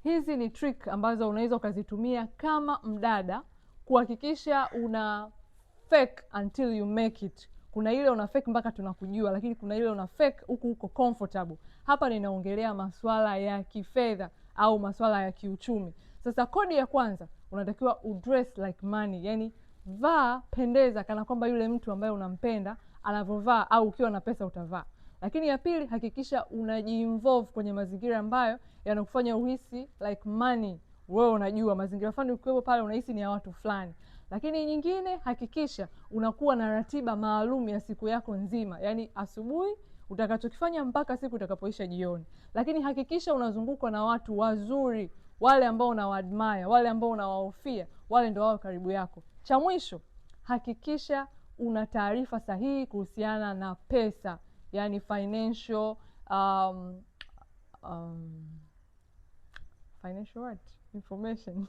Hizi ni trick ambazo unaweza ukazitumia kama mdada kuhakikisha una fake until you make it. Kuna ile una fake mpaka tunakujua, lakini kuna ile una fake huku uko comfortable. Hapa ninaongelea masuala ya kifedha au masuala ya kiuchumi. Sasa kodi ya kwanza, unatakiwa udress like money, yani vaa, pendeza kana kwamba yule mtu ambaye unampenda anavovaa, au ukiwa na pesa utavaa. Lakini ya pili, hakikisha unajiinvolve kwenye mazingira ambayo yanakufanya uhisi like money. Wewe unajua mazingira fulani ukiwepo pale unahisi ni ya watu fulani. Lakini nyingine, hakikisha unakuwa na ratiba maalum ya siku yako nzima, yani asubuhi utakachokifanya mpaka siku utakapoisha jioni. Lakini hakikisha unazungukwa na watu wazuri, wale ambao unawaadmire, wale ambao unawahofia, wale ndio wao karibu yako. Cha mwisho, hakikisha una taarifa sahihi kuhusiana na pesa, yani financial financial what? Information